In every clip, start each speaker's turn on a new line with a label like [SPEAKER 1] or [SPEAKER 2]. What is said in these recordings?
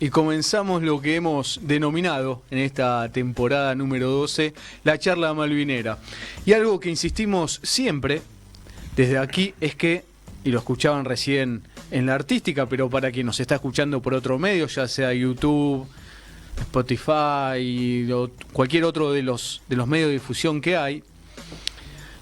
[SPEAKER 1] y comenzamos lo que hemos denominado en esta temporada número 12, la charla malvinera. Y algo que insistimos siempre desde aquí es que, y lo escuchaban recién en la artística, pero para quien nos está escuchando por otro medio, ya sea YouTube, Spotify o cualquier otro de los medios de difusión que hay,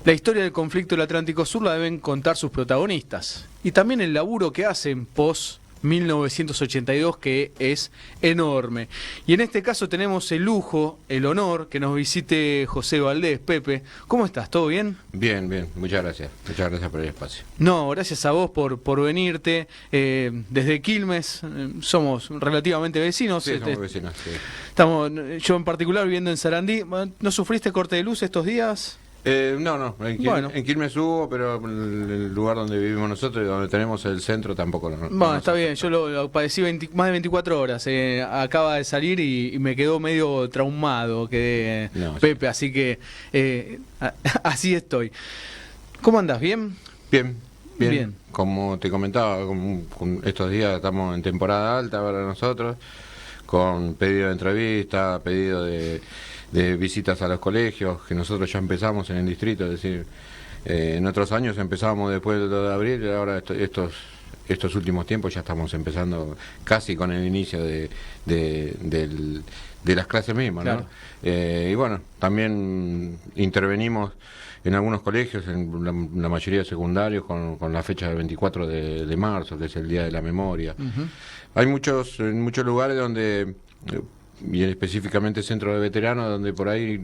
[SPEAKER 1] la historia del conflicto del Atlántico Sur la deben contar sus protagonistas. Y también el laburo que hacen post 1982, que es enorme. Y en este caso tenemos el lujo, el honor, que nos visite José Valdés. Pepe, ¿cómo estás? ¿Todo bien?
[SPEAKER 2] Bien, bien, muchas gracias por el espacio.
[SPEAKER 1] No, gracias a vos por venirte. Desde Quilmes, somos relativamente vecinos.
[SPEAKER 2] Sí, somos vecinos, sí.
[SPEAKER 1] Yo en particular viviendo en Sarandí. ¿No sufriste corte de luz estos días?
[SPEAKER 2] No, en Quilmes hubo, pero el lugar donde vivimos nosotros y donde tenemos el centro tampoco lo.
[SPEAKER 1] Bueno, está bien, yo lo padecí más de 24 horas. Acaba de salir y me quedó medio traumado, Pepe, así que así estoy. ¿Cómo andás? ¿Bien?
[SPEAKER 2] Bien. Como te comentaba, con estos días estamos en temporada alta para nosotros, con pedido de entrevista, pedido de visitas a los colegios, que nosotros ya empezamos en el distrito, es decir, en otros años empezábamos después del 2 de abril, y ahora estos últimos tiempos ya estamos empezando casi con el inicio de las clases mismas, ¿no? Claro. Y bueno, también intervenimos en algunos colegios, en la mayoría de secundarios, con la fecha del 24 de marzo, que es el Día de la Memoria. Uh-huh. Hay en muchos lugares donde... y específicamente centro de veteranos, donde por ahí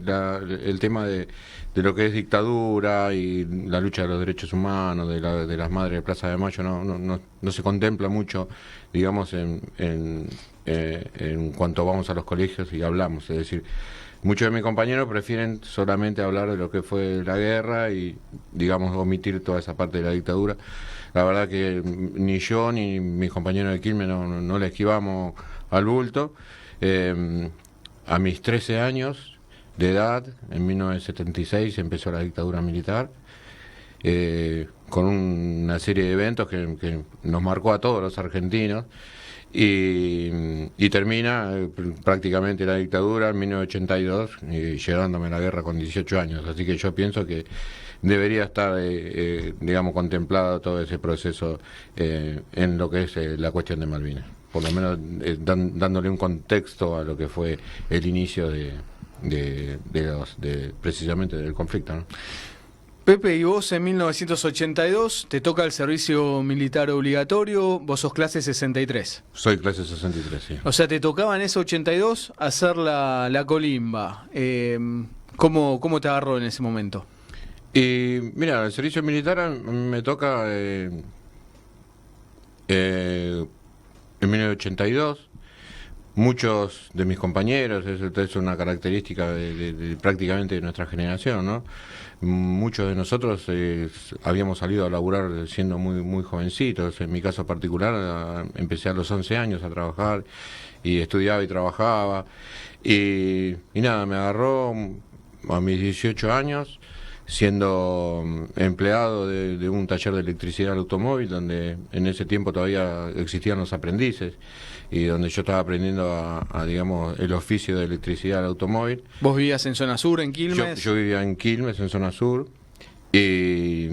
[SPEAKER 2] el tema de lo que es dictadura y la lucha de los derechos humanos, de las madres de Plaza de Mayo, no se contempla mucho, digamos, en cuanto vamos a los colegios y hablamos. Es decir, muchos de mis compañeros prefieren solamente hablar de lo que fue la guerra y, digamos, omitir toda esa parte de la dictadura. La verdad que ni yo ni mis compañeros de Quilmes no le esquivamos al bulto. A mis 13 años de edad, en 1976, empezó la dictadura militar, con una serie de eventos que nos marcó a todos los argentinos, y termina prácticamente la dictadura en 1982, llegándome a la guerra con 18 años. Así que yo pienso que debería estar, digamos, contemplado todo ese proceso en lo que es la cuestión de Malvinas. Por lo menos dándole un contexto a lo que fue el inicio precisamente del conflicto, ¿no?
[SPEAKER 1] Pepe, y vos en 1982 te toca el servicio militar obligatorio, vos sos clase 63.
[SPEAKER 2] Soy clase 63, sí.
[SPEAKER 1] O sea, te tocaba en ese 82 hacer la colimba. ¿Cómo te agarró en ese momento?
[SPEAKER 2] Y mira, el servicio militar me toca en 1982, muchos de mis compañeros, es una característica de prácticamente de nuestra generación, ¿no? Muchos de nosotros habíamos salido a laburar siendo muy, muy jovencitos. En mi caso particular, empecé a los 11 años a trabajar y estudiaba y trabajaba. Y nada, me agarró a mis 18 años siendo empleado de un taller de electricidad del automóvil, donde en ese tiempo todavía existían los aprendices y donde yo estaba aprendiendo a digamos, el oficio de electricidad del automóvil.
[SPEAKER 1] ¿Vos vivías en zona sur, en Quilmes?
[SPEAKER 2] Yo vivía en Quilmes, en zona sur, y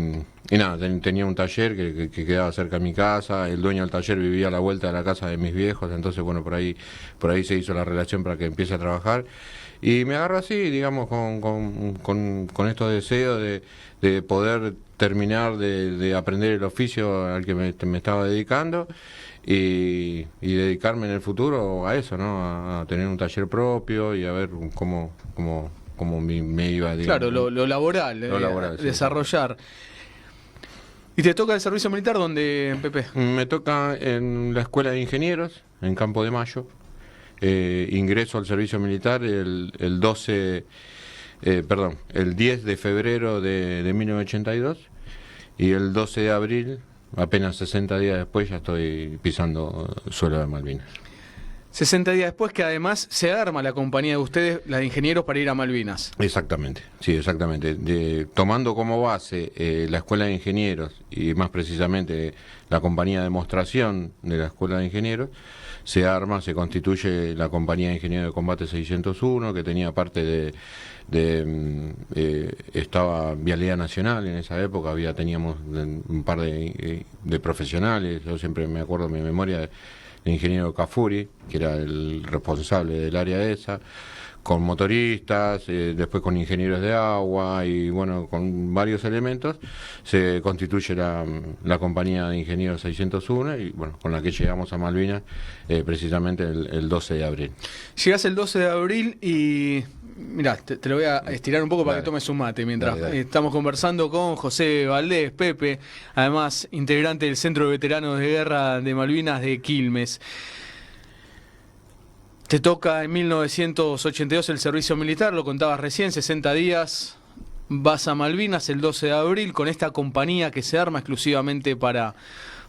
[SPEAKER 2] nada, tenía un taller que quedaba cerca de mi casa. El dueño del taller vivía a la vuelta de la casa de mis viejos, entonces bueno, por ahí se hizo la relación para que empiece a trabajar. Y me agarro así, digamos, con estos deseos de poder terminar de aprender el oficio al que me estaba dedicando y dedicarme en el futuro a eso, ¿no? A tener un taller propio y a ver cómo me iba, digamos.
[SPEAKER 1] Claro, lo laboral, desarrollar. Sí. ¿Y te toca el servicio militar dónde, Pepe?
[SPEAKER 2] Me toca en la Escuela de Ingenieros, en Campo de Mayo. Ingreso al servicio militar el 10 de febrero de 1982 y el 12 de abril, apenas 60 días después, ya estoy pisando suelo de Malvinas.
[SPEAKER 1] 60 días después que además se arma la compañía de ustedes, la de ingenieros, para ir a Malvinas.
[SPEAKER 2] Exactamente, sí, exactamente. Tomando como base la Escuela de Ingenieros y más precisamente la compañía de demostración de la Escuela de Ingenieros, se constituye la compañía de Ingenieros de Combate 601, que tenía parte estaba Vialidad Nacional en esa época, teníamos un par de profesionales. Yo siempre me acuerdo en mi memoria el ingeniero Cafuri, que era el responsable del área esa, con motoristas, después con ingenieros de agua y bueno, con varios elementos, se constituye la compañía de ingenieros 601 y bueno, con la que llegamos a Malvinas precisamente el 12 de abril.
[SPEAKER 1] Llegás el 12 de abril y... Mirá, te lo voy a estirar un poco para que tomes un mate mientras estamos conversando con José Valdés, Pepe, además integrante del Centro de Veteranos de Guerra de Malvinas de Quilmes. Te toca en 1982 el servicio militar, lo contabas recién, 60 días, vas a Malvinas el 12 de abril con esta compañía que se arma exclusivamente para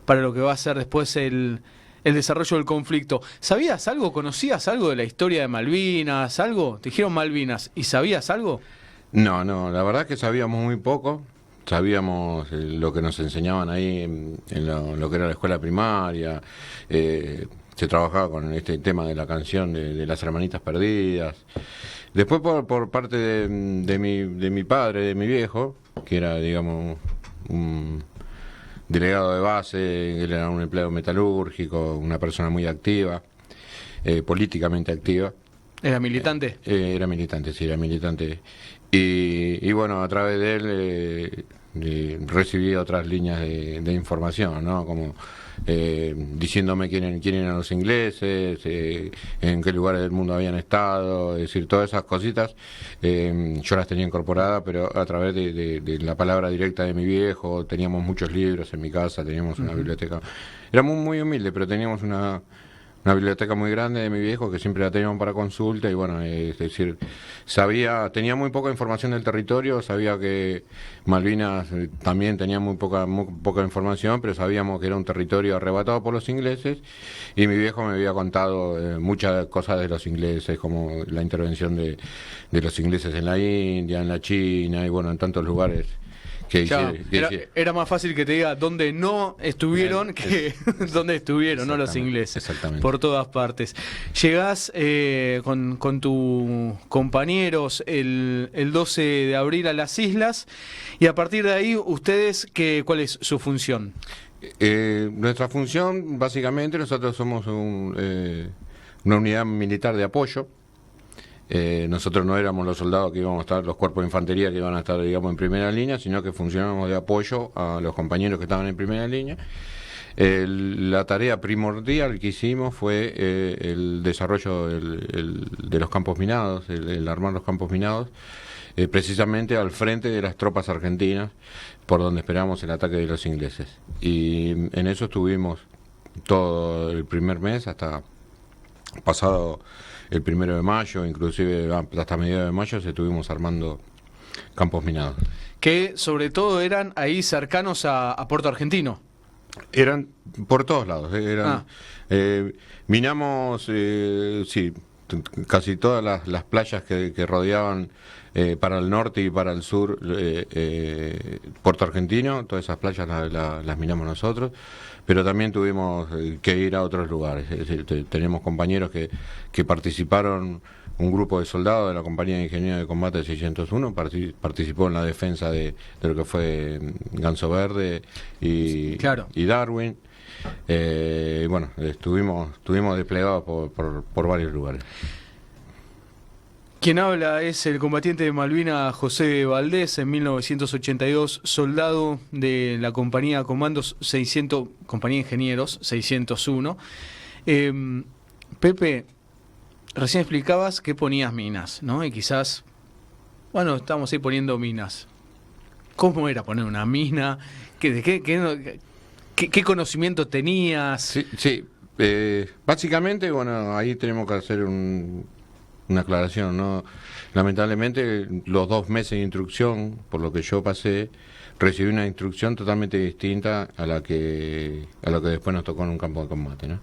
[SPEAKER 1] lo que va a ser después el desarrollo del conflicto. ¿Sabías algo? ¿Conocías algo de la historia de Malvinas? ¿Algo? Te dijeron Malvinas. ¿Y sabías algo?
[SPEAKER 2] No, la verdad es que sabíamos muy poco. Sabíamos lo que nos enseñaban ahí en lo que era la escuela primaria. Se trabajaba con este tema de la canción de las hermanitas perdidas. Después por parte de mi padre, de mi viejo, que era, digamos, un delegado de base, él era un empleado metalúrgico, una persona muy activa, políticamente activa.
[SPEAKER 1] ¿Era militante?
[SPEAKER 2] Era militante, sí, era militante. Y bueno, a través de él recibí otras líneas de información, ¿no? Como diciéndome quién eran los ingleses, en qué lugares del mundo habían estado, es decir, todas esas cositas yo las tenía incorporadas, pero a través de la palabra directa de mi viejo. Teníamos muchos libros en mi casa, teníamos una biblioteca, era muy humilde, pero teníamos una biblioteca muy grande de mi viejo que siempre la teníamos para consulta y bueno, es decir, tenía muy poca información del territorio, sabía que Malvinas también tenía muy poca información, pero sabíamos que era un territorio arrebatado por los ingleses y mi viejo me había contado muchas cosas de los ingleses, como la intervención de los ingleses en la India, en la China y bueno, en tantos lugares.
[SPEAKER 1] Era más fácil que te diga dónde no estuvieron que dónde estuvieron, ¿no? Los ingleses.
[SPEAKER 2] Exactamente.
[SPEAKER 1] Por todas partes. Llegás con tus compañeros el 12 de abril a las islas y a partir de ahí, ¿ustedes cuál es su función?
[SPEAKER 2] Nuestra función, básicamente, nosotros somos una unidad militar de apoyo. Nosotros no éramos los soldados que íbamos a estar, los cuerpos de infantería que iban a estar, digamos, en primera línea, sino que funcionábamos de apoyo a los compañeros que estaban en primera línea. La tarea primordial que hicimos fue el desarrollo de los campos minados, el armar los campos minados, precisamente al frente de las tropas argentinas, por donde esperábamos el ataque de los ingleses. Y en eso estuvimos todo el primer mes, hasta pasado el 1 de mayo, inclusive hasta mediados de mayo, se estuvimos armando campos minados.
[SPEAKER 1] Que sobre todo eran ahí cercanos a Puerto Argentino.
[SPEAKER 2] Eran por todos lados. Minamos, sí, casi todas las playas que rodeaban para el norte y para el sur Puerto Argentino. Todas esas playas las minamos nosotros. Pero también tuvimos que ir a otros lugares. Es decir, tenemos compañeros que participaron, un grupo de soldados de la compañía de ingenieros de combate 601 participó en la defensa de lo que fue Ganso Verde y Darwin. Y bueno, estuvimos desplegados por varios lugares.
[SPEAKER 1] Quien habla es el combatiente de Malvinas José Valdés, en 1982 soldado de la compañía Comandos 600, compañía de ingenieros 601. Pepe, recién explicabas que ponías minas, ¿no? Y quizás, bueno, estamos ahí poniendo minas. ¿Cómo era poner una mina? ¿Qué conocimiento tenías?
[SPEAKER 2] Sí. Básicamente, bueno, ahí tenemos que hacer una aclaración, ¿no? Lamentablemente, los 2 meses de instrucción, por lo que yo pasé, recibí una instrucción totalmente distinta a lo que después nos tocó en un campo de combate, ¿no?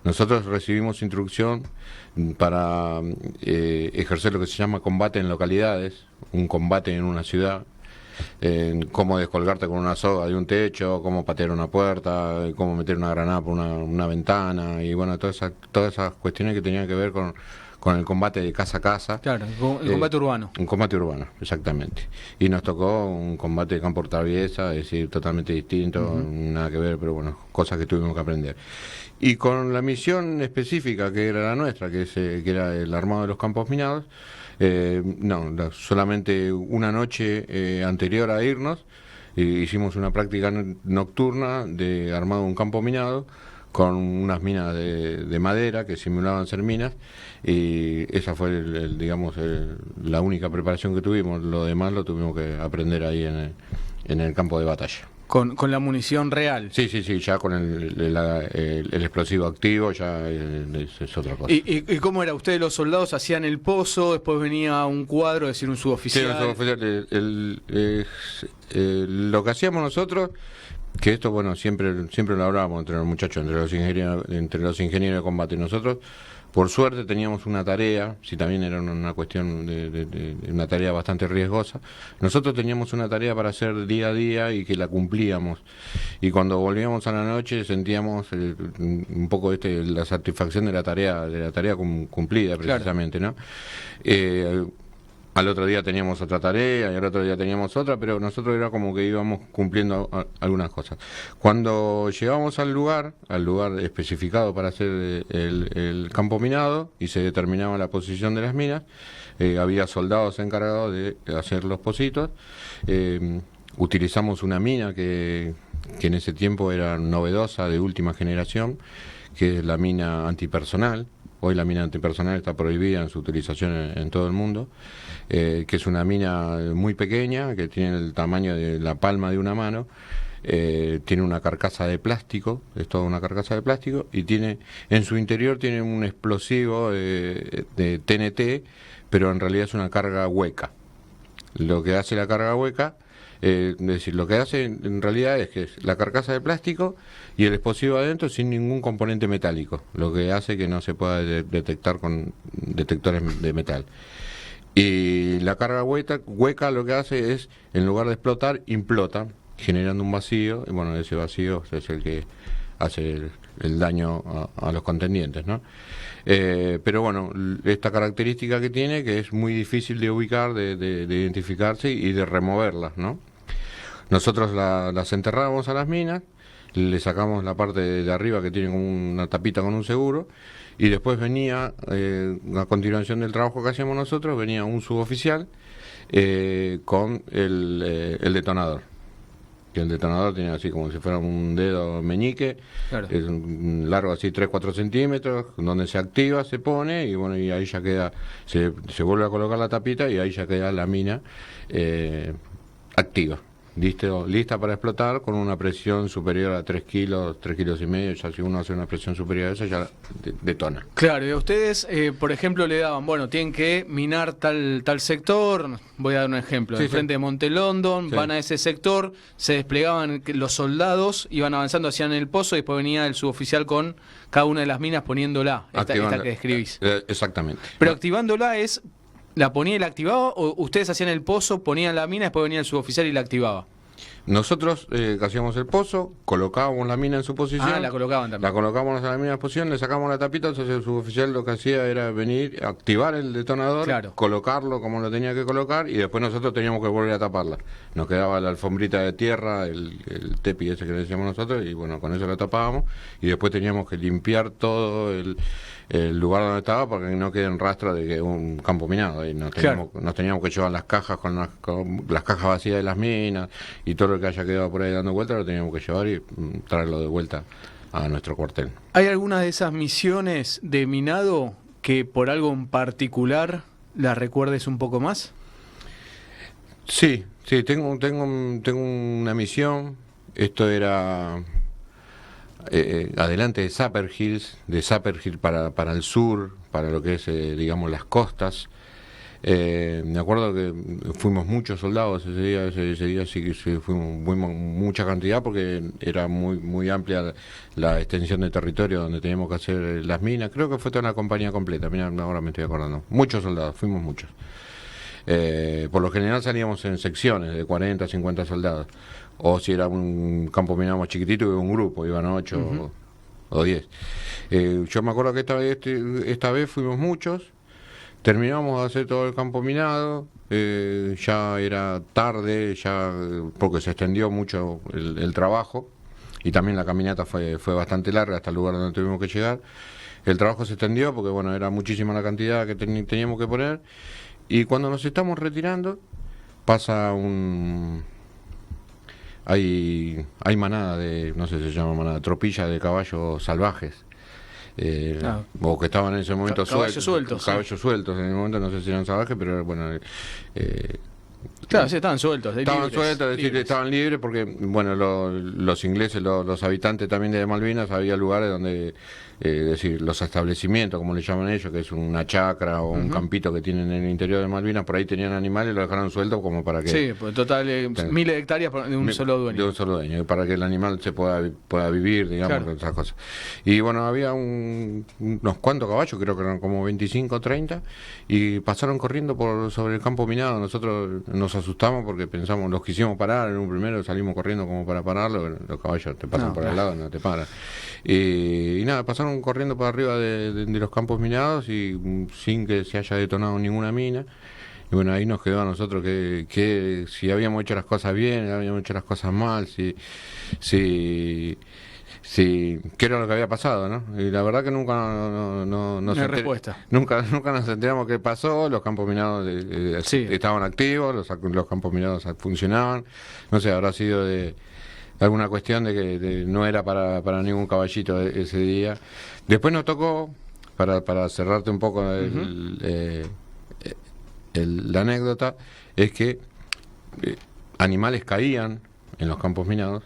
[SPEAKER 2] Nosotros recibimos instrucción para ejercer lo que se llama combate en localidades, un combate en una ciudad, cómo descolgarte con una soga de un techo, cómo patear una puerta, cómo meter una granada por una ventana, y bueno, todas esas cuestiones que tenían que ver con el combate de casa a casa.
[SPEAKER 1] Claro, el combate urbano.
[SPEAKER 2] Un combate urbano, exactamente. Y nos tocó un combate de campo traviesa, es decir, totalmente distinto, nada que ver, pero bueno, cosas que tuvimos que aprender. Y con la misión específica que era la nuestra, que era el armado de los campos minados, solamente una noche anterior a irnos, hicimos una práctica nocturna de armado de un campo minado, con unas minas de madera que simulaban ser minas, y esa fue la única preparación que tuvimos. Lo demás lo tuvimos que aprender ahí en el campo de batalla.
[SPEAKER 1] Con la munición real.
[SPEAKER 2] Sí, ya con el explosivo activo, ya es otra cosa.
[SPEAKER 1] ¿Y cómo era? ¿Ustedes los soldados hacían el pozo, después venía un cuadro, es decir, un suboficial?
[SPEAKER 2] Sí, un suboficial. Lo que hacíamos nosotros, que esto, bueno, siempre lo hablábamos entre los muchachos, entre los ingenieros de combate. Nosotros, por suerte, teníamos una tarea, si también era una cuestión de una tarea bastante riesgosa. Nosotros teníamos una tarea para hacer día a día y que la cumplíamos. Y cuando volvíamos a la noche sentíamos un poco la satisfacción de la tarea cumplida, precisamente,
[SPEAKER 1] claro.
[SPEAKER 2] ¿No? Al otro día teníamos otra tarea y al otro día teníamos otra, pero nosotros era como que íbamos cumpliendo algunas cosas. Cuando llegamos al lugar especificado para hacer el campo minado y se determinaba la posición de las minas, había soldados encargados de hacer los pocitos. Utilizamos una mina que en ese tiempo era novedosa, de última generación, que es la mina antipersonal. Hoy la mina antipersonal está prohibida en su utilización en todo el mundo, que es una mina muy pequeña, que tiene el tamaño de la palma de una mano, tiene una carcasa de plástico, es toda una carcasa de plástico, y en su interior tiene un explosivo de TNT, pero en realidad es una carga hueca. Lo que hace la carga hueca, es decir, lo que hace en realidad es que es la carcasa de plástico y el explosivo adentro sin ningún componente metálico, lo que hace que no se pueda detectar con detectores de metal. Y la carga hueca lo que hace es, en lugar de explotar, implota, generando un vacío, y bueno, ese vacío es el que hace el daño a los contendientes, ¿no? Pero bueno, esta característica que tiene, que es muy difícil de ubicar, de identificarse y de removerlas, ¿no? Nosotros las enterramos a las minas, le sacamos la parte de arriba que tiene como una tapita con un seguro, y después venía, a continuación del trabajo que hacíamos nosotros, venía un suboficial con el detonador. Que el detonador tiene así como si fuera un dedo meñique, claro. Es largo así 3-4 centímetros, donde se activa, se pone, y bueno, y ahí ya queda, se vuelve a colocar la tapita y ahí ya queda la mina activa. Lista para explotar con una presión superior a 3 kilos y medio. Ya si uno hace una presión superior a esa, ya detona.
[SPEAKER 1] Claro, y a ustedes, por ejemplo, le daban, bueno, tienen que minar tal sector, voy a dar un ejemplo,
[SPEAKER 2] sí,
[SPEAKER 1] frente de Monte London, sí. Van a ese sector, se desplegaban los soldados, iban avanzando, hacían el pozo, y después venía el suboficial con cada una de las minas poniéndola, esta que describís.
[SPEAKER 2] Exactamente.
[SPEAKER 1] Pero activándola es... ¿La ponía y la activaba, o ustedes hacían el pozo, ponían la mina, después venía el suboficial y la activaba?
[SPEAKER 2] Nosotros hacíamos el pozo, colocábamos la mina en su posición.
[SPEAKER 1] Ah, la colocaban también.
[SPEAKER 2] La colocábamos a la mina en posición, le sacamos la tapita, entonces el suboficial lo que hacía era venir, activar el detonador, claro. Colocarlo como lo tenía que colocar, y después nosotros teníamos que volver a taparla. Nos quedaba la alfombrita de tierra, el tepi ese que le decíamos nosotros, y bueno, con eso la tapábamos, y después teníamos que limpiar todo el lugar donde estaba para que no quede rastro de que es un campo minado. Y nos teníamos que llevar las cajas con las cajas vacías de las minas, y todo lo que haya quedado por ahí dando vueltas lo teníamos que llevar y traerlo de vuelta a nuestro cuartel.
[SPEAKER 1] ¿Hay alguna de esas misiones de minado que por algo en particular la recuerdes un poco más?
[SPEAKER 2] Sí, tengo una misión. Esto era adelante de Sapper Hills para el sur, para lo que es, digamos, las costas. Me acuerdo que fuimos muchos soldados ese día sí que fuimos mucha cantidad porque era muy amplia la extensión de territorio donde teníamos que hacer las minas. Creo que fue toda una compañía completa, mira, ahora me estoy acordando. Muchos soldados, fuimos muchos. Por lo general salíamos en secciones de 40, 50 soldados. O si era un campo minado más chiquitito, iba un grupo, iban 8 o 10. Yo me acuerdo que esta vez fuimos muchos. Terminamos de hacer todo el campo minado, ya era tarde, porque se extendió mucho el trabajo y también la caminata fue bastante larga hasta el lugar donde tuvimos que llegar. El trabajo se extendió porque bueno, era muchísima la cantidad que teníamos que poner, y cuando nos estamos retirando pasa hay manada de, no sé si se llama manada, tropilla de caballos salvajes. O que estaban en ese momento
[SPEAKER 1] caballos sueltos.
[SPEAKER 2] Caballos sueltos en el momento, no sé si eran salvajes, pero bueno.
[SPEAKER 1] Claro, sí, estaban sueltos.
[SPEAKER 2] Estaban sueltos, es decir, estaban libres porque, bueno, los ingleses, los habitantes también de Malvinas, había lugares donde, decir, los establecimientos, como le llaman ellos, que es una chacra o un campito que tienen en el interior de Malvinas, por ahí tenían animales y lo dejaron suelto como para que...
[SPEAKER 1] Sí, pues total, miles de hectáreas de un solo dueño.
[SPEAKER 2] De un solo dueño, para que el animal se pueda vivir, digamos, claro. Esas cosas. Y bueno, había unos cuantos caballos, creo que eran como 25 o 30, y pasaron corriendo sobre el campo minado. Nosotros nos asustamos porque pensamos, los quisimos parar, en un primero salimos corriendo como para pararlo, los caballos te pasan por al lado, no te paran. Y nada, pasaron corriendo por arriba de los campos minados y sin que se haya detonado ninguna mina. Y bueno, ahí nos quedó a nosotros que si habíamos hecho las cosas bien, habíamos hecho las cosas mal, si qué era lo que había pasado, ¿no? Y la verdad que nunca no
[SPEAKER 1] hay respuesta.
[SPEAKER 2] Nunca nos enteramos qué pasó. Los campos minados estaban activos, los campos minados funcionaban. No sé, habrá sido de alguna cuestión de que no era para ningún caballito ese día. Después nos tocó, para cerrarte un poco la anécdota, es que animales caían en los campos minados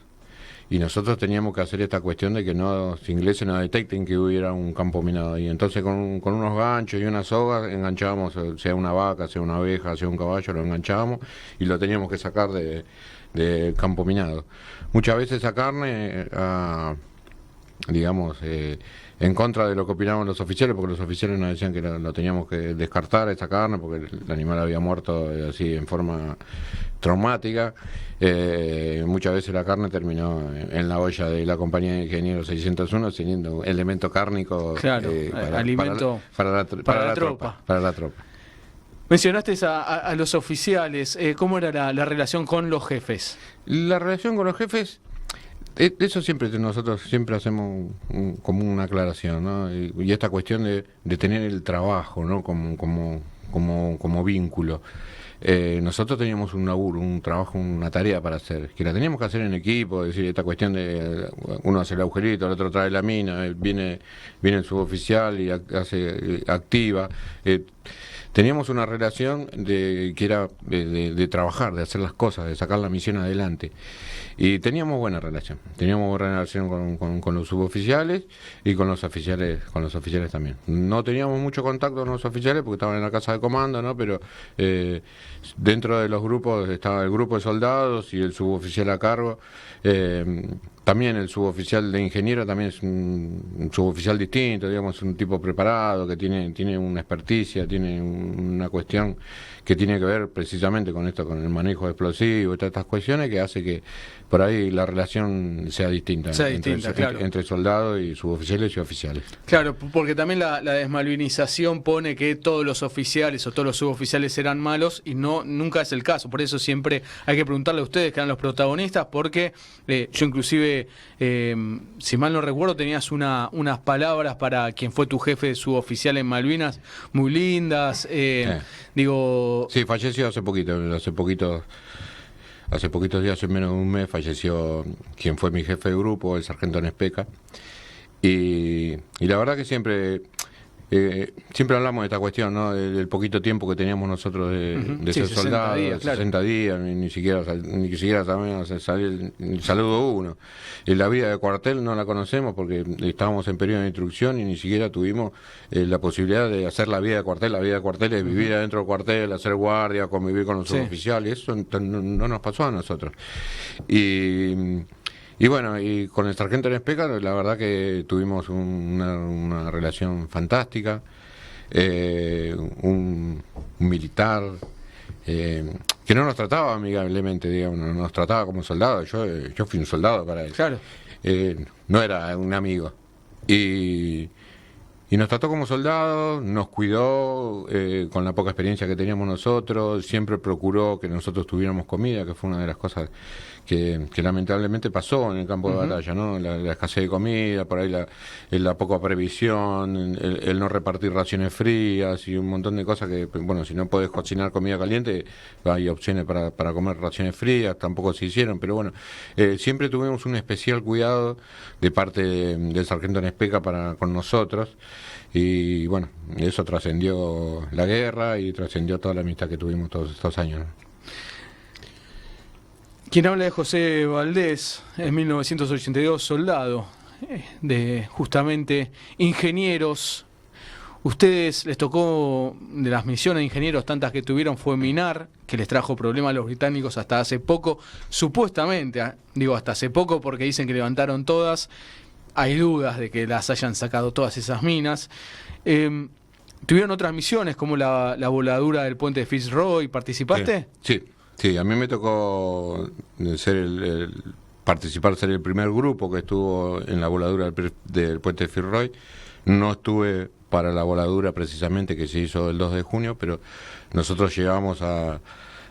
[SPEAKER 2] y nosotros teníamos que hacer esta cuestión de que los ingleses no detecten que hubiera un campo minado. Y entonces con unos ganchos y unas sogas enganchábamos, sea una vaca, sea una oveja, sea un caballo, lo enganchábamos y lo teníamos que sacar del campo minado. Muchas veces esa carne, digamos, en contra de lo que opinaban los oficiales, porque los oficiales nos decían que lo teníamos que descartar esa carne porque el animal había muerto así en forma traumática. Muchas veces la carne terminó en la olla de la compañía de ingenieros 601 teniendo elemento cárnico,
[SPEAKER 1] claro, alimento para la tropa.
[SPEAKER 2] Para la tropa.
[SPEAKER 1] Mencionaste a los oficiales, ¿cómo era la relación con los jefes?
[SPEAKER 2] La relación con los jefes, eso nosotros siempre hacemos como una aclaración, ¿no? Y esta cuestión de tener el trabajo, ¿no? Como vínculo. Nosotros teníamos un laburo, un trabajo, una tarea para hacer, que la teníamos que hacer en equipo, es decir, esta cuestión de uno hace el agujerito, el otro trae la mina, viene el suboficial y activa. Teníamos una relación que era de trabajar, de hacer las cosas, de sacar la misión adelante. Y teníamos buena relación con los suboficiales y con los oficiales también. No teníamos mucho contacto con los oficiales porque estaban en la casa de comando, ¿no? Pero dentro de los grupos estaba el grupo de soldados y el suboficial a cargo. También el suboficial de ingeniero también es un suboficial distinto, digamos, un tipo preparado, que tiene una experticia, tiene una cuestión que tiene que ver precisamente con esto, con el manejo de explosivos, todas estas cuestiones que hace que por ahí la relación sea distinta,
[SPEAKER 1] claro.
[SPEAKER 2] entre soldados y suboficiales y oficiales.
[SPEAKER 1] Claro, porque también la desmalvinización pone que todos los oficiales o todos los suboficiales eran malos y nunca es el caso. Por eso siempre hay que preguntarle a ustedes que eran los protagonistas, porque yo inclusive, si mal no recuerdo, tenías unas palabras para quien fue tu jefe de suboficial en Malvinas muy lindas. Digo...
[SPEAKER 2] Sí, falleció hace poquitos días, hace menos de un mes, falleció quien fue mi jefe de grupo, el sargento Nespeca. Y la verdad que siempre siempre hablamos de esta cuestión, ¿no? Del poquito tiempo que teníamos nosotros de
[SPEAKER 1] Sí,
[SPEAKER 2] ser
[SPEAKER 1] 60
[SPEAKER 2] soldados,
[SPEAKER 1] días, claro.
[SPEAKER 2] 60 días, ni siquiera sabemos salir el saludo uno. Y la vida de cuartel no la conocemos porque estábamos en periodo de instrucción y ni siquiera tuvimos la posibilidad de hacer la vida de cuartel. La vida de cuartel es vivir adentro del cuartel, hacer guardia, convivir con los suboficiales. Eso no nos pasó a nosotros. Y bueno, y con el sargento en Especa, la verdad que tuvimos una relación fantástica. Un militar que no nos trataba amigablemente, digamos, nos trataba como soldados. Yo fui un soldado para él.
[SPEAKER 1] Claro.
[SPEAKER 2] No era un amigo. Y nos trató como soldados, nos cuidó con la poca experiencia que teníamos nosotros, siempre procuró que nosotros tuviéramos comida, que fue una de las cosas que lamentablemente pasó en el campo de batalla, ¿no? La escasez de comida, por ahí la poca previsión, el no repartir raciones frías y un montón de cosas que, bueno, si no podés cocinar comida caliente, hay opciones para comer raciones frías, tampoco se hicieron, pero bueno, siempre tuvimos un especial cuidado de parte del sargento Nespeca con nosotros. Y bueno, eso trascendió la guerra y trascendió toda la amistad que tuvimos todos estos años, ¿no?
[SPEAKER 1] Quien habla de José Valdés, en 1982, soldado de justamente ingenieros. Ustedes les tocó, de las misiones de ingenieros tantas que tuvieron, fue minar, que les trajo problemas a los británicos hasta hace poco, supuestamente, digo hasta hace poco porque dicen que levantaron todas. Hay dudas de que las hayan sacado todas esas minas. ¿Tuvieron otras misiones como la voladura del puente de Fitzroy? ¿Participaste?
[SPEAKER 2] Sí, a mí me tocó ser participar, ser el primer grupo que estuvo en la voladura del puente de Fitzroy. No estuve para la voladura precisamente que se hizo el 2 de junio, pero nosotros llegamos a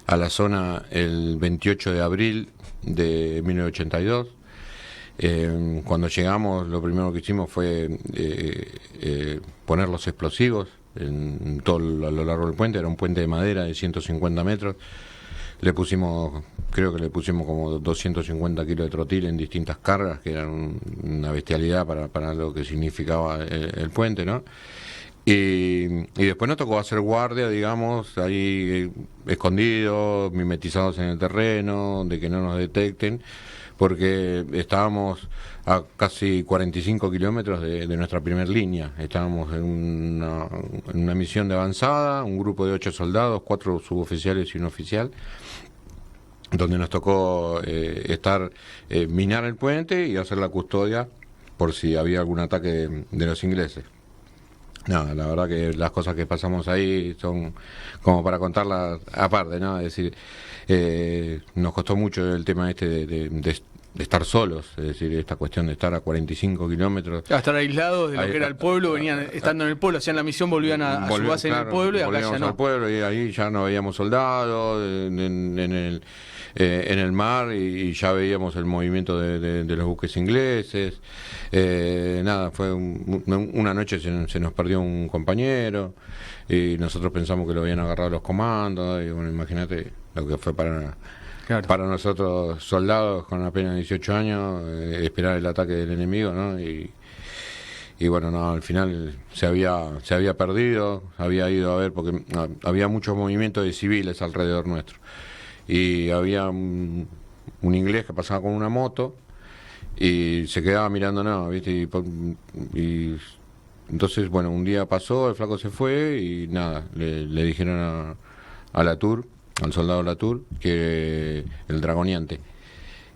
[SPEAKER 2] la zona el 28 de abril de 1982. Cuando llegamos, lo primero que hicimos fue poner los explosivos en todo a lo largo del puente. Era un puente de madera de 150 metros. Creo que le pusimos como 250 kilos de trotil en distintas cargas, que eran una bestialidad para lo que significaba el puente, ¿no? Y después nos tocó hacer guardia, digamos, ahí escondidos, mimetizados en el terreno, de que no nos detecten, porque estábamos a casi 45 kilómetros de nuestra primer línea. Estábamos en una misión de avanzada, un grupo de 8 soldados, 4 suboficiales y un oficial, donde nos tocó minar el puente y hacer la custodia por si había algún ataque de los ingleses. No, la verdad que las cosas que pasamos ahí son como para contarlas aparte, ¿no? Es decir, nos costó mucho el tema de estar solos, es decir, esta cuestión de estar a 45 kilómetros.
[SPEAKER 1] Estar aislados de lo que era el pueblo, venían estando en el pueblo, hacían la misión, volvían a su base en el pueblo y acá ya no.
[SPEAKER 2] Al pueblo y ahí ya no veíamos soldados en el mar y ya veíamos el movimiento de los buques ingleses. Fue una noche se nos perdió un compañero y nosotros pensamos que lo habían agarrado los comandos y bueno, imagínate lo que fue para nosotros soldados con apenas 18 años esperar el ataque del enemigo, ¿no? Y bueno, no, al final se había perdido, había ido a ver porque había muchos movimientos de civiles alrededor nuestro. Y había un inglés que pasaba con una moto y se quedaba mirándonos, ¿viste? Y entonces, bueno, un día pasó, el flaco se fue y nada, le dijeron a Latour, al soldado Latour, que el dragoneante,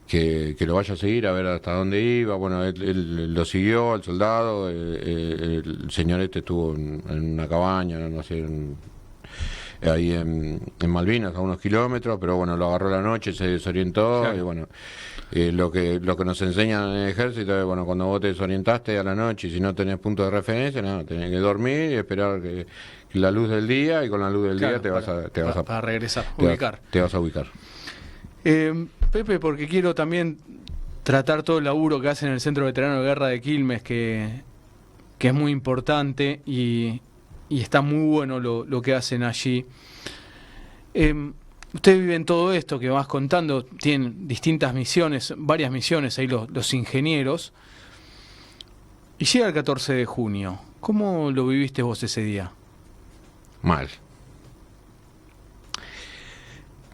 [SPEAKER 2] que lo vaya a seguir a ver hasta dónde iba. Bueno, él lo siguió al soldado, el señor estuvo en una cabaña, no sé, ahí en Malvinas, a unos kilómetros, pero bueno, lo agarró la noche, se desorientó, claro. Y bueno, lo que nos enseñan en el ejército es, bueno, cuando vos te desorientaste a la noche y si no tenés punto de referencia, nada, tenés que dormir y esperar que la luz del día, y con la luz del día te vas a
[SPEAKER 1] para regresar, ubicar.
[SPEAKER 2] Te vas a ubicar.
[SPEAKER 1] Pepe, porque quiero también tratar todo el laburo que hacen en el Centro Veterano de Guerra de Quilmes, que es muy importante y está muy bueno lo que hacen allí. Ustedes viven todo esto que vas contando, tienen distintas misiones, varias misiones ahí los ingenieros, y llega el 14 de junio. ¿Cómo lo viviste vos ese día?
[SPEAKER 2] Mal.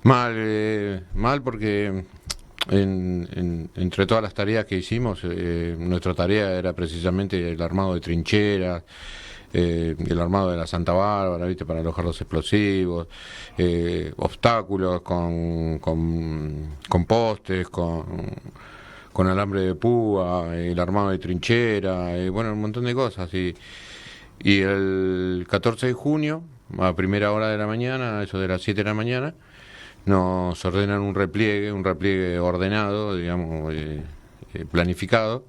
[SPEAKER 2] Mal porque entre todas las tareas que hicimos, nuestra tarea era precisamente el armado de trincheras, el armado de la Santa Bárbara, ¿viste? Para alojar los explosivos, obstáculos con postes, con alambre de púa, el armado de trinchera, bueno, un montón de cosas. Y el 14 de junio, a primera hora de la mañana, eso de las 7 de la mañana, nos ordenan un repliegue ordenado, digamos, planificado.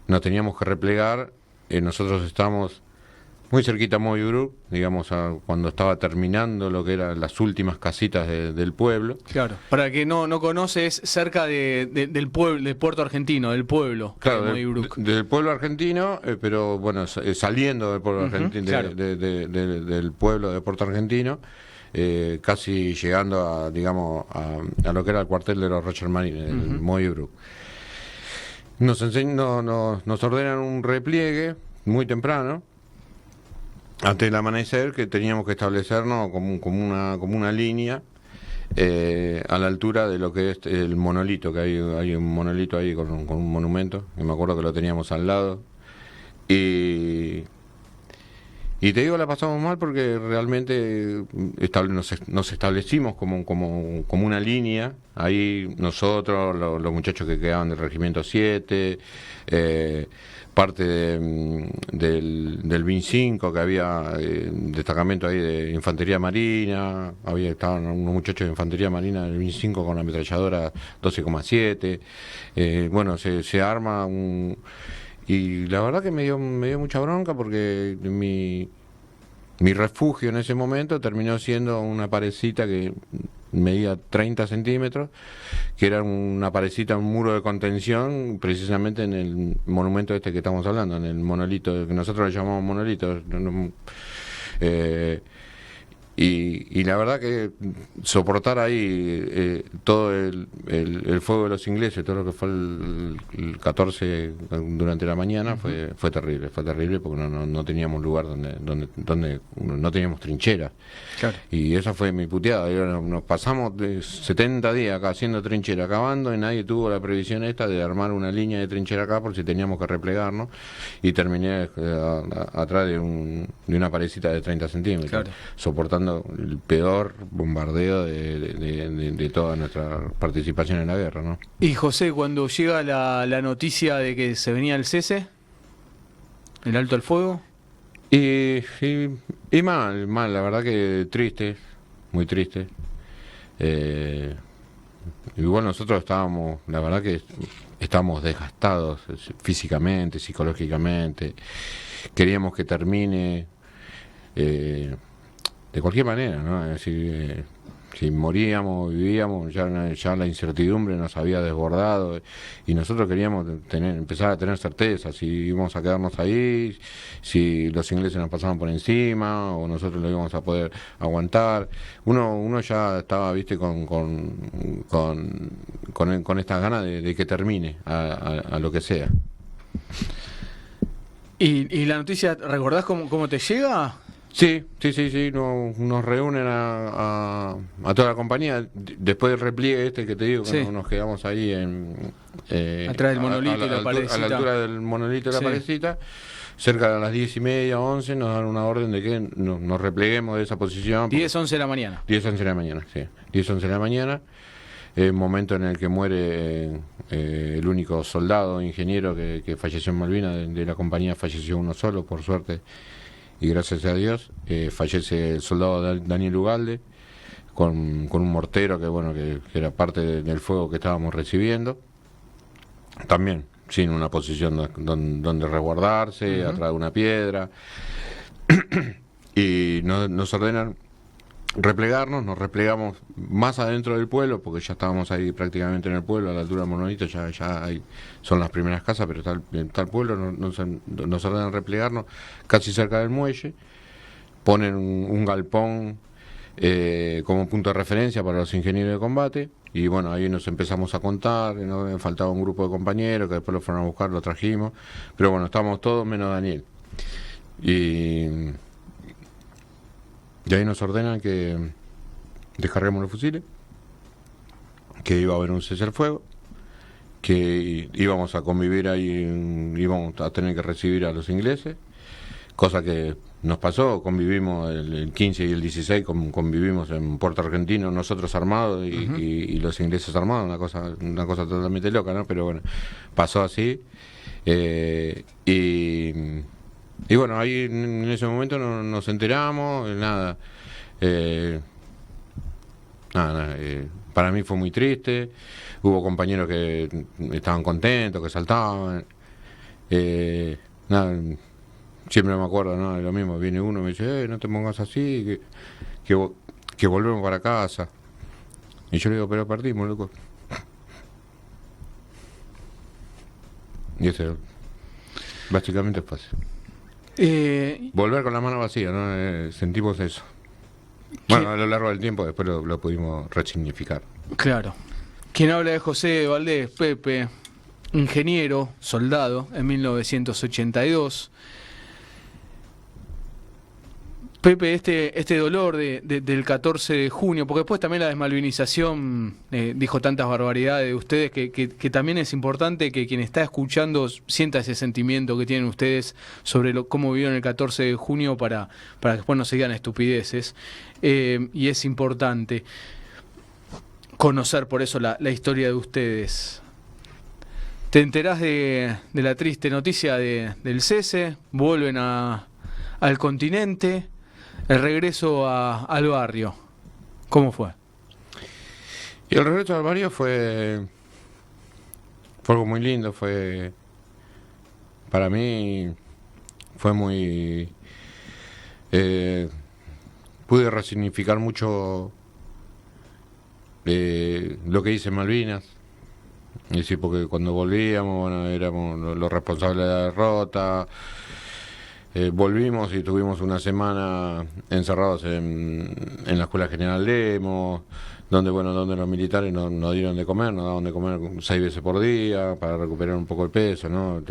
[SPEAKER 2] Nos teníamos que replegar, nosotros estamos muy cerquita a Moyurú, digamos, cuando estaba terminando lo que eran las últimas casitas del pueblo.
[SPEAKER 1] Claro, para que no conoce, es cerca del pueblo, de Puerto Argentino, del pueblo.
[SPEAKER 2] Claro,
[SPEAKER 1] de Moyurú.
[SPEAKER 2] del pueblo argentino, pero bueno, saliendo del pueblo argentino,
[SPEAKER 1] claro.
[SPEAKER 2] del pueblo de Puerto Argentino, casi llegando a, digamos, a lo que era el cuartel de los Roger Marines, el Moyurú. Nos ordenan un repliegue muy temprano, antes del amanecer, que teníamos que establecernos como una línea a la altura de lo que es el monolito, que hay un monolito ahí con un monumento, y me acuerdo que lo teníamos al lado. Y te digo, la pasamos mal porque realmente nos establecimos como una línea. Ahí nosotros, los muchachos que quedaban del Regimiento 7, parte del BIN 5, que había destacamento ahí de Infantería Marina, estaban unos muchachos de Infantería Marina del BIN 5 con la ametralladora 12,7. Bueno, se arma y la verdad que me dio mucha bronca porque mi refugio en ese momento terminó siendo una parecita que medía 30 centímetros, que era una parecita, un muro de contención, precisamente en el monumento este que estamos hablando, en el monolito, que nosotros le llamamos monolito. Y la verdad que soportar ahí todo el fuego de los ingleses, todo lo que fue el 14 durante la mañana, fue terrible porque no teníamos lugar donde no teníamos trincheras. Claro. Y esa fue mi puteada. Nos pasamos de 70 días acá haciendo trinchera, acabando, y nadie tuvo la previsión esta de armar una línea de trinchera acá por si teníamos que replegarnos, y terminé atrás de una parecita de 30 centímetros, claro, soportando el peor bombardeo de toda nuestra participación en la guerra, ¿no?
[SPEAKER 1] Y José, cuando llega la noticia de que se venía el cese, el alto al fuego.
[SPEAKER 2] Y mal, la verdad que triste, muy triste. Igual nosotros estábamos, la verdad que estábamos desgastados físicamente, psicológicamente. Queríamos que termine de cualquier manera, ¿no? Es decir, si moríamos, vivíamos, ya la incertidumbre nos había desbordado, y nosotros queríamos empezar a tener certeza si íbamos a quedarnos ahí, si los ingleses nos pasaban por encima o nosotros lo íbamos a poder aguantar. Uno ya estaba, viste, con estas ganas de que termine a lo que sea.
[SPEAKER 1] ¿Y la noticia, recordás cómo te llega?
[SPEAKER 2] Sí, nos reúnen a toda la compañía, después del repliegue este que te digo, que sí, nos quedamos ahí
[SPEAKER 1] atrás del monolito y la parecita.
[SPEAKER 2] A la altura del monolito y la parecita, cerca de las 10:30, 11, nos dan una orden de que nos repleguemos de esa posición.
[SPEAKER 1] 10, 11 de la mañana.
[SPEAKER 2] 10, 11 de la mañana, sí. 10, 11 de la mañana, momento en el que muere el único soldado, ingeniero que falleció en Malvinas, de la compañía falleció uno solo, por suerte. Y gracias a Dios fallece el soldado Daniel Ugalde con un mortero que era parte del fuego que estábamos recibiendo, también sin una posición donde resguardarse, atrás de una piedra. Y nos ordenan replegarnos, nos replegamos más adentro del pueblo, porque ya estábamos ahí prácticamente en el pueblo, a la altura del monolito, ya son las primeras casas, pero está el pueblo. Nos ordenan replegarnos casi cerca del muelle, ponen un galpón como punto de referencia para los ingenieros de combate, y bueno, ahí nos empezamos a contar, ¿no? Faltaba un grupo de compañeros que después lo fueron a buscar, lo trajimos, pero bueno, estábamos todos menos Daniel. Y ahí nos ordenan que descarguemos los fusiles, que iba a haber un cese al fuego, que íbamos a convivir ahí, íbamos a tener que recibir a los ingleses, cosa que nos pasó. Convivimos el 15 y el 16, convivimos en Puerto Argentino, nosotros armados y los ingleses armados, una cosa totalmente loca, ¿no? Pero bueno, pasó así. Y bueno, ahí en ese momento nos enteramos, nada. Para mí fue muy triste. Hubo compañeros que estaban contentos, que saltaban. Nada, siempre me acuerdo, ¿no? De lo mismo. Viene uno y me dice, no te pongas así, que volvemos para casa. Y yo le digo, pero partimos, loco. Y eso básicamente es fácil. Volver con la mano vacía, ¿no? Sentimos eso. Bueno, a lo largo del tiempo después lo pudimos resignificar.
[SPEAKER 1] Claro. Quien habla de José Valdés, Pepe, ingeniero, soldado, en 1982. Pepe, este dolor del 14 de junio, porque después también la desmalvinización dijo tantas barbaridades de ustedes que también es importante que quien está escuchando sienta ese sentimiento que tienen ustedes sobre cómo vivieron el 14 de junio para que después no se digan estupideces. Y es importante conocer por eso la historia de ustedes. Te enterás de la triste noticia del cese, vuelven al continente. El regreso al barrio, ¿cómo fue?
[SPEAKER 2] Y el regreso al barrio fue algo muy lindo, para mí fue muy... pude resignificar mucho lo que hice en Malvinas. Es decir, porque cuando volvíamos, bueno, éramos los responsables de la derrota. Volvimos y tuvimos una semana encerrados en la Escuela General Lemos, donde los militares nos dieron de comer, nos daban de comer 6 veces por día para recuperar un poco el peso, ¿no?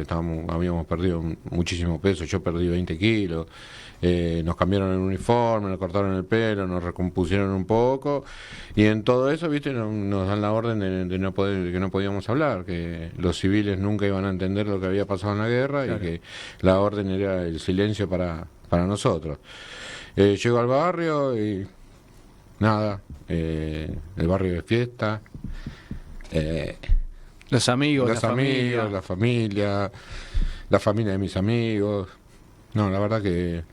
[SPEAKER 2] Habíamos perdido muchísimo peso, yo perdí 20 kilos, nos cambiaron el uniforme, nos cortaron el pelo, nos recompusieron un poco, y en todo eso, ¿viste? Nos dan la orden de que no podíamos hablar, que los civiles nunca iban a entender lo que había pasado en la guerra. Claro. Y que la orden era el silencio para nosotros. Llego al barrio y nada, el barrio de fiesta,
[SPEAKER 1] los amigos,
[SPEAKER 2] la familia de mis amigos. No, la verdad que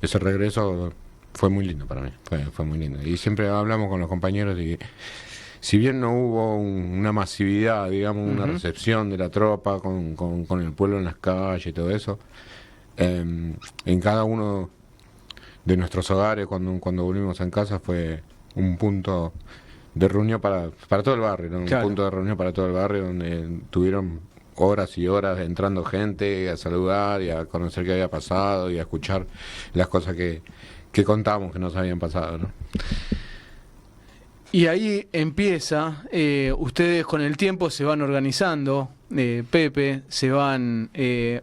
[SPEAKER 2] ese regreso fue muy lindo para mí, fue muy lindo. Y siempre hablamos con los compañeros de que si bien no hubo una masividad, digamos, una recepción de la tropa con el pueblo en las calles y todo eso, en cada uno de nuestros hogares, cuando volvimos en casa, fue un punto de reunión para todo el barrio, ¿no? Claro. Un punto de reunión para todo el barrio donde tuvieron horas y horas entrando gente a saludar y a conocer qué había pasado y a escuchar las cosas que contamos que nos habían pasado, ¿no?
[SPEAKER 1] Y ahí empieza, ustedes con el tiempo se van organizando, Pepe, se van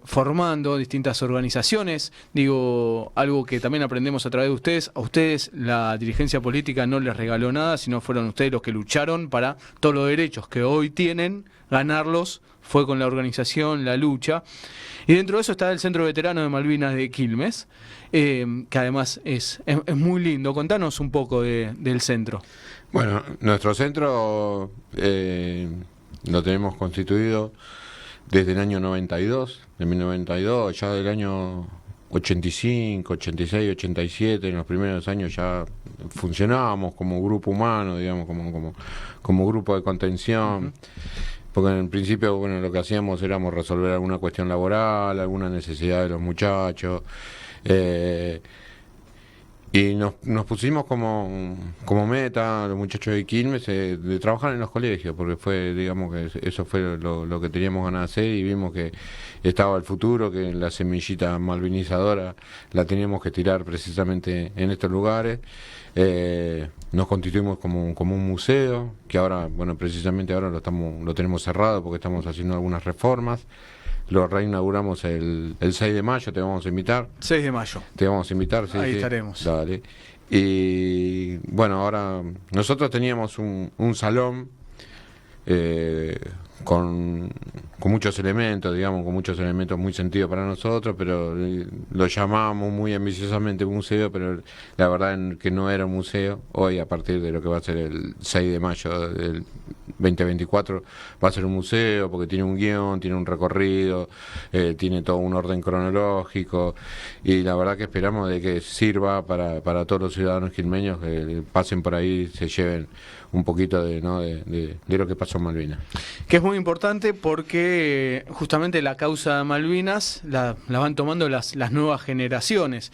[SPEAKER 1] formando distintas organizaciones. Digo, algo que también aprendemos a través de ustedes. A ustedes la dirigencia política no les regaló nada, sino fueron ustedes los que lucharon para todos los derechos que hoy tienen, ganarlos fue con la organización, la lucha. Y dentro de eso está el Centro Veterano de Malvinas de Quilmes, que además es muy lindo. Contanos un poco del centro.
[SPEAKER 2] Bueno, nuestro centro lo tenemos constituido desde el año 92, de 1992, ya del año 85, 86, 87, en los primeros años ya funcionábamos como grupo humano, digamos, como grupo de contención. Porque en principio, bueno, lo que hacíamos éramos resolver alguna cuestión laboral, alguna necesidad de los muchachos, y nos pusimos como meta, los muchachos de Quilmes, de trabajar en los colegios, porque fue, digamos, que eso fue lo que teníamos ganas de hacer, y vimos que estaba el futuro, que la semillita malvinizadora la teníamos que tirar precisamente en estos lugares. Nos constituimos como un museo, que ahora, bueno, precisamente ahora lo tenemos cerrado porque estamos haciendo algunas reformas. lo reinauguramos el 6 de mayo, te vamos a invitar.
[SPEAKER 1] 6 de mayo.
[SPEAKER 2] Te vamos a invitar, sí.
[SPEAKER 1] Ahí
[SPEAKER 2] sí.
[SPEAKER 1] estaremos.
[SPEAKER 2] Dale. Y bueno, ahora nosotros teníamos un salón con muchos elementos, digamos, con muchos elementos muy sentidos para nosotros, pero lo llamábamos muy ambiciosamente museo, pero la verdad que no era un museo. Hoy, a partir de lo que va a ser el 6 de mayo del 2024, va a ser un museo porque tiene un guión, tiene un recorrido, tiene todo un orden cronológico, y la verdad que esperamos de que sirva para todos los ciudadanos quilmeños que pasen por ahí, se lleven un poquito de lo que pasó en Malvinas.
[SPEAKER 1] Que es muy importante porque justamente la causa de Malvinas la van tomando las nuevas generaciones,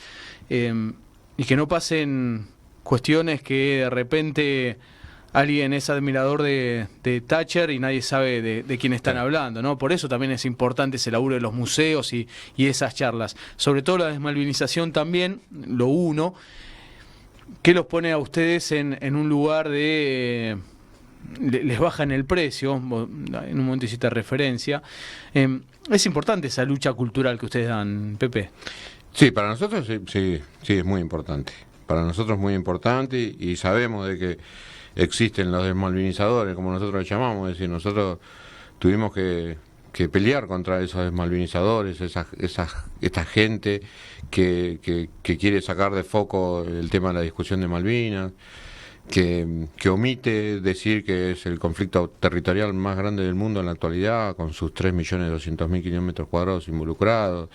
[SPEAKER 1] y que no pasen cuestiones que de repente alguien es admirador de Thatcher y nadie sabe de quién están hablando, ¿no? Por eso también es importante ese laburo de los museos y esas charlas. Sobre todo la desmalvinización también, lo uno, que los pone a ustedes en un lugar de... les bajan el precio, en un momento hiciste referencia. Es importante esa lucha cultural que ustedes dan, Pepe.
[SPEAKER 2] Sí, para nosotros sí, es muy importante. Para nosotros es muy importante y sabemos de que existen los desmalvinizadores, como nosotros los llamamos, es decir, nosotros tuvimos que pelear contra esos desmalvinizadores, esta gente que quiere sacar de foco el tema de la discusión de Malvinas, que omite decir que es el conflicto territorial más grande del mundo en la actualidad, con sus 3.200.000 kilómetros cuadrados involucrados,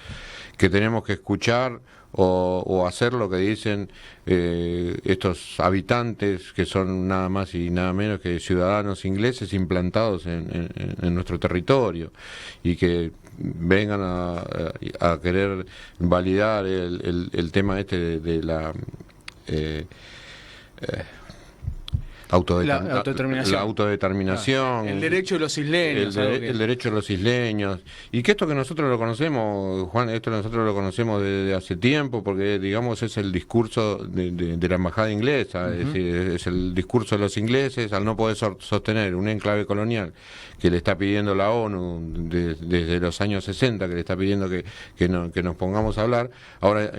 [SPEAKER 2] que tenemos que escuchar o hacer lo que dicen estos habitantes que son nada más y nada menos que ciudadanos ingleses implantados en nuestro territorio, y que vengan a querer validar el tema de la
[SPEAKER 1] autodeterminación.
[SPEAKER 2] La autodeterminación.
[SPEAKER 1] El derecho de los isleños.
[SPEAKER 2] El derecho de los isleños. Y que esto que nosotros lo conocemos, Juan, esto nosotros lo conocemos desde hace tiempo, porque digamos es el discurso de la embajada inglesa, es decir, es el discurso de los ingleses al no poder sostener un enclave colonial que le está pidiendo la ONU desde los años 60, que le está pidiendo que nos pongamos a hablar. Ahora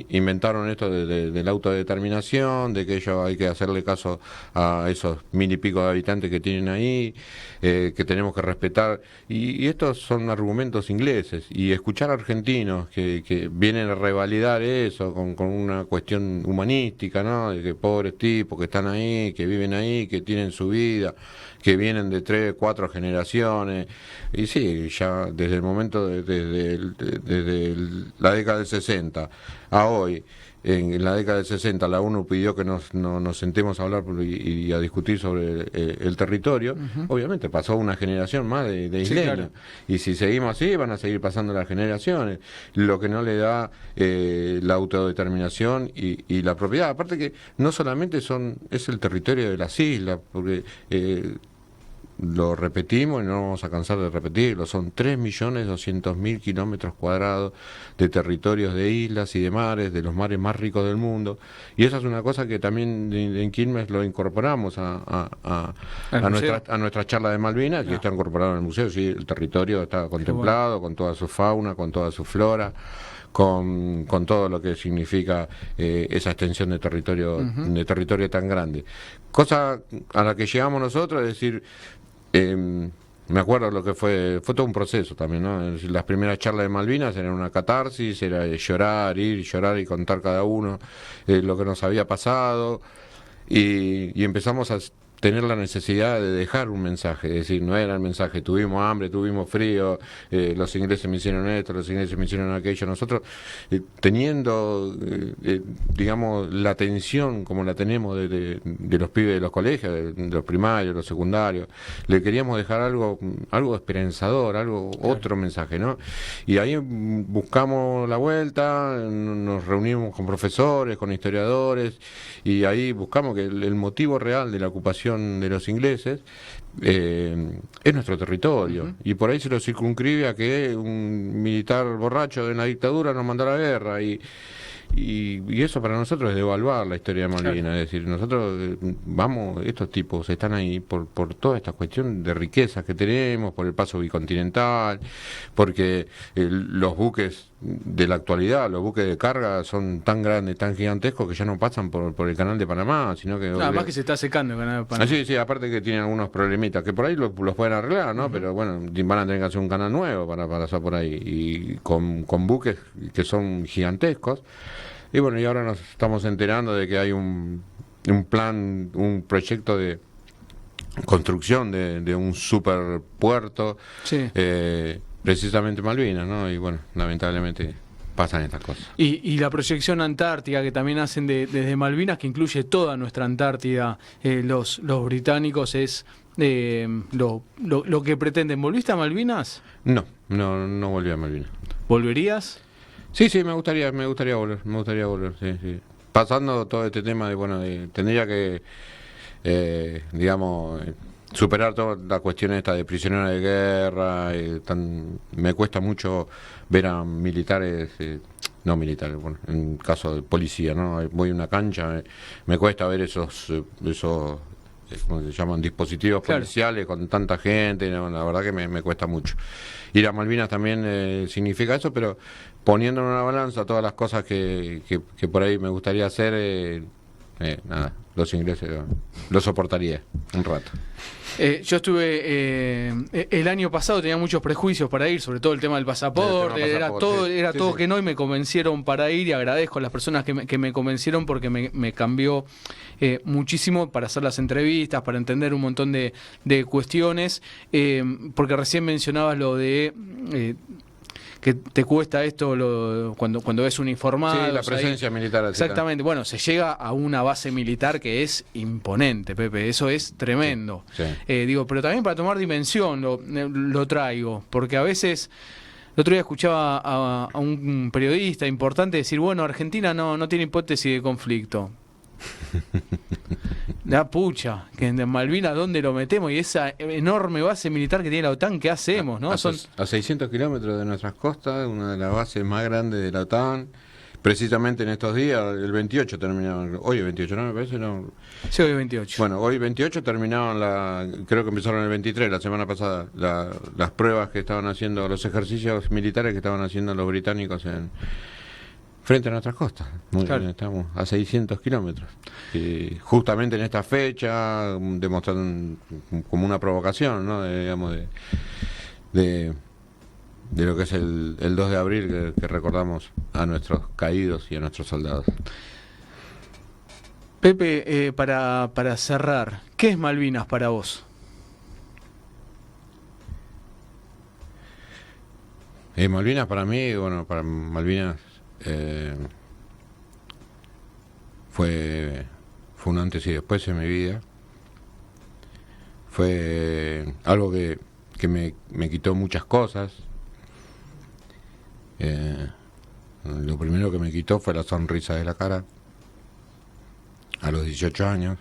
[SPEAKER 2] inventaron esto de la autodeterminación, de que ellos hay que hacerle caso a esos 1.000 y pico de habitantes que tienen ahí, que tenemos que respetar, y estos son argumentos ingleses, y escuchar a argentinos que vienen a revalidar eso con una cuestión humanística, ¿no? De que pobres tipos que están ahí, que viven ahí, que tienen su vida, que vienen de 3, 4 generaciones, y sí, ya desde el momento, desde la década del 60 a hoy. En la década del 60 la ONU pidió que nos sentemos a hablar y a discutir sobre el territorio. Obviamente pasó una generación más de isleños. Sí, claro. Y si seguimos así, van a seguir pasando las generaciones. Lo que no le da la autodeterminación y la propiedad. Aparte que no solamente es el territorio de las islas, porque... lo repetimos y no vamos a cansar de repetirlo, son 3.200.000 kilómetros cuadrados de territorios de islas y de mares, de los mares más ricos del mundo, y esa es una cosa que también en Quilmes lo incorporamos a nuestra charla de Malvinas, que está incorporado en el museo. Sí, el territorio está contemplado, con toda su fauna, con toda su flora, con todo lo que significa esa extensión de territorio tan grande. Cosa a la que llegamos nosotros, es decir, me acuerdo lo que fue todo un proceso también, ¿no? Es decir, las primeras charlas de Malvinas eran una catarsis, era llorar y contar cada uno lo que nos había pasado, y empezamos a tener la necesidad de dejar un mensaje, es decir, no era el mensaje, tuvimos hambre, tuvimos frío, los ingleses me hicieron esto, los ingleses me hicieron aquello. Nosotros, teniendo, digamos, la atención como la tenemos de los pibes de los colegios, de los primarios, los secundarios, le queríamos dejar algo esperanzador, otro mensaje, ¿no? Y ahí buscamos la vuelta, nos reunimos con profesores, con historiadores, y ahí buscamos que el motivo real de la ocupación de los ingleses es nuestro territorio, y por ahí se lo circunscribe a que un militar borracho de una dictadura nos mandó a la guerra, y y eso para nosotros es devaluar la historia de Malvinas. Es decir, nosotros estos tipos están ahí por toda esta cuestión de riquezas que tenemos, por el paso bicontinental, porque los buques de la actualidad, los buques de carga son tan grandes, tan gigantescos que ya no pasan por el canal de Panamá, sino que...
[SPEAKER 1] Nada más que se está secando el canal de Panamá.
[SPEAKER 2] Sí, aparte que tienen algunos problemitas, que por ahí los pueden arreglar, ¿no? Pero bueno, van a tener que hacer un canal nuevo para pasar por ahí, y con buques que son gigantescos. Y bueno, y ahora nos estamos enterando de que hay un plan, un proyecto de construcción de un superpuerto,
[SPEAKER 1] Sí.
[SPEAKER 2] Precisamente Malvinas, ¿no? Y bueno, lamentablemente pasan estas cosas.
[SPEAKER 1] Y la proyección antártica que también hacen desde Malvinas, que incluye toda nuestra Antártida, los británicos, es lo que pretenden. ¿Volviste a Malvinas?
[SPEAKER 2] No volví a Malvinas.
[SPEAKER 1] ¿Volverías?
[SPEAKER 2] Sí, me gustaría volver, sí. Pasando todo este tema tendría que, superar toda la cuestión esta de prisioneros de guerra. Me cuesta mucho ver a militares, no militares, bueno, en caso de policía, ¿no? Voy a una cancha, me cuesta ver esos ¿cómo se llaman? Dispositivos policiales con tanta gente, ¿no? La verdad que me cuesta mucho. Ir a Malvinas también significa eso, pero poniendo en una balanza todas las cosas que por ahí me gustaría hacer, nada, los ingleses lo soportaría un rato.
[SPEAKER 1] Yo estuve el año pasado, tenía muchos prejuicios para ir, sobre todo el tema del pasaporte, era todo
[SPEAKER 2] sí.
[SPEAKER 1] Que no, y me convencieron para ir, y agradezco a las personas que me convencieron, porque me cambió muchísimo para hacer las entrevistas, para entender un montón de cuestiones, porque recién mencionabas lo de... que te cuesta esto cuando ves uniformado.
[SPEAKER 2] Sí, la presencia militar.
[SPEAKER 1] Exactamente. Bueno, se llega a una base militar que es imponente, Pepe. Eso es tremendo.
[SPEAKER 2] Sí.
[SPEAKER 1] Pero también para tomar dimensión lo traigo. Porque a veces, el otro día escuchaba a un periodista importante decir, bueno, Argentina no tiene hipótesis de conflicto. La pucha, que en Malvinas, ¿dónde lo metemos? Y esa enorme base militar que tiene la OTAN, ¿qué hacemos? ¿No?
[SPEAKER 2] A 600 kilómetros de nuestras costas, una de las bases más grandes de la OTAN. Precisamente en estos días, el 28 terminaban, hoy el 28, ¿no? Me parece, ¿no?
[SPEAKER 1] Sí, hoy 28.
[SPEAKER 2] Bueno, hoy 28 terminaban creo que empezaron el 23, la semana pasada, las pruebas que estaban haciendo, los ejercicios militares que estaban haciendo los británicos frente a nuestras costas.
[SPEAKER 1] Claro.
[SPEAKER 2] Estamos a 600 kilómetros. Justamente en esta fecha, demostrando como una provocación, ¿no? De lo que es el 2 de abril, que recordamos a nuestros caídos y a nuestros soldados.
[SPEAKER 1] Pepe, para cerrar, ¿qué es Malvinas para vos?
[SPEAKER 2] Malvinas para mí, para Malvinas fue un antes y después en mi vida. Fue algo que me quitó muchas cosas. Lo primero que me quitó fue la sonrisa de la cara a los 18 años.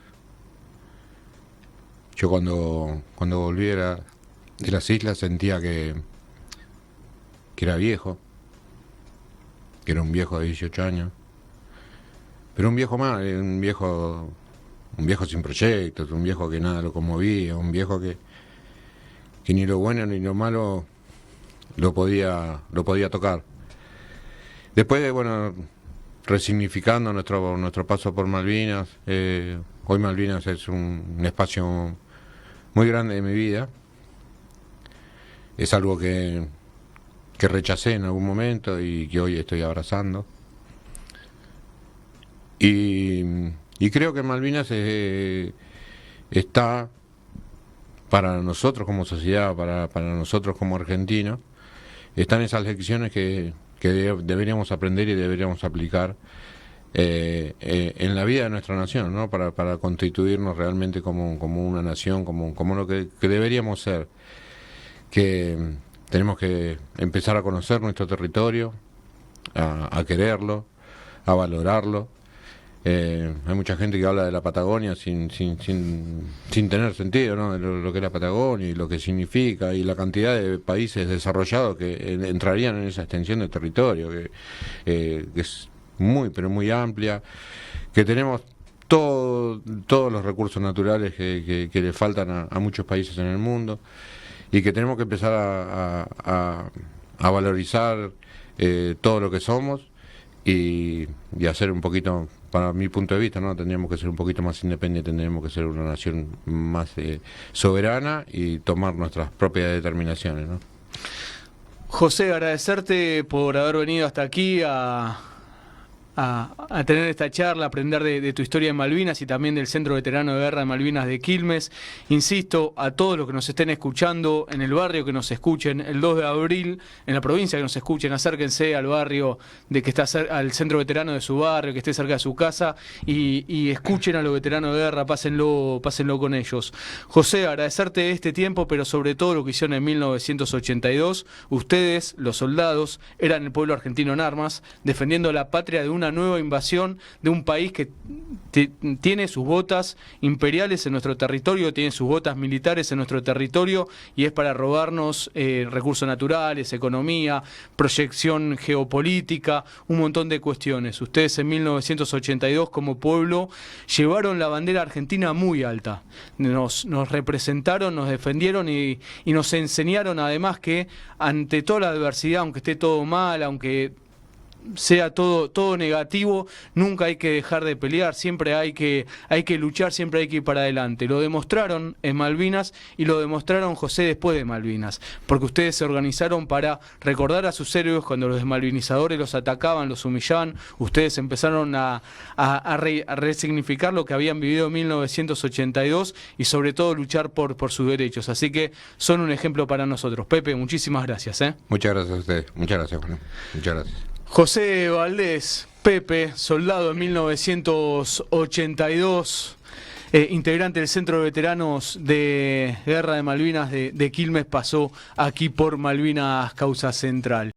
[SPEAKER 2] Yo cuando volví de las islas sentía que era viejo, que era un viejo de 18 años, pero un viejo más, un viejo sin proyectos, un viejo que nada lo conmovía, un viejo que ni lo bueno ni lo malo lo podía tocar. Después de, resignificando nuestro paso por Malvinas, hoy Malvinas es un espacio muy grande de mi vida. Es algo que rechacé en algún momento y que hoy estoy abrazando. Y creo que Malvinas está para nosotros como sociedad, para nosotros como argentinos, están esas lecciones que deberíamos aprender y deberíamos aplicar en la vida de nuestra nación, ¿no? Para constituirnos realmente como una nación, como lo que deberíamos ser. Que tenemos que empezar a conocer nuestro territorio, a quererlo, a valorarlo. Hay mucha gente que habla de la Patagonia sin tener sentido, ¿no? De lo que es la Patagonia y lo que significa, y la cantidad de países desarrollados que entrarían en esa extensión de territorio, que muy, pero muy amplia, que tenemos todos los recursos naturales que le faltan a muchos países en el mundo, y que tenemos que empezar a valorizar todo lo que somos y hacer un poquito, para mi punto de vista, ¿no? Tendríamos que ser un poquito más independientes, tendríamos que ser una nación más soberana y tomar nuestras propias determinaciones, ¿no?
[SPEAKER 1] José, agradecerte por haber venido hasta aquí a tener esta charla, aprender de tu historia de Malvinas y también del Centro Veterano de Guerra de Malvinas de Quilmes. Insisto, a todos los que nos estén escuchando en el barrio, que nos escuchen el 2 de abril, en la provincia que nos escuchen, acérquense al barrio de que está al Centro Veterano de su barrio, que esté cerca de su casa, y escuchen a los veteranos de guerra, pásenlo con ellos. José, agradecerte este tiempo, pero sobre todo lo que hicieron en 1982. Ustedes, los soldados, eran el pueblo argentino en armas, defendiendo la patria de una nueva invasión de un país que tiene sus botas imperiales en nuestro territorio, tiene sus botas militares en nuestro territorio, y es para robarnos recursos naturales, economía, proyección geopolítica, un montón de cuestiones. Ustedes en 1982 como pueblo llevaron la bandera argentina muy alta, nos representaron, nos defendieron y nos enseñaron además que ante toda la adversidad, aunque esté todo mal, aunque sea todo negativo, nunca hay que dejar de pelear, siempre hay que luchar, siempre hay que ir para adelante. Lo demostraron en Malvinas y lo demostraron, José, después de Malvinas, porque ustedes se organizaron para recordar a sus héroes cuando los desmalvinizadores los atacaban, los humillaban. Ustedes empezaron a resignificar lo que habían vivido en 1982 y sobre todo luchar por sus derechos. Así que son un ejemplo para nosotros. Pepe, muchísimas gracias.
[SPEAKER 2] Muchas gracias a ustedes, muchas gracias, Juan. Muchas gracias.
[SPEAKER 1] José Valdés, Pepe, soldado en 1982, integrante del Centro de Veteranos de Guerra de Malvinas de Quilmes, pasó aquí por Malvinas Causa Central.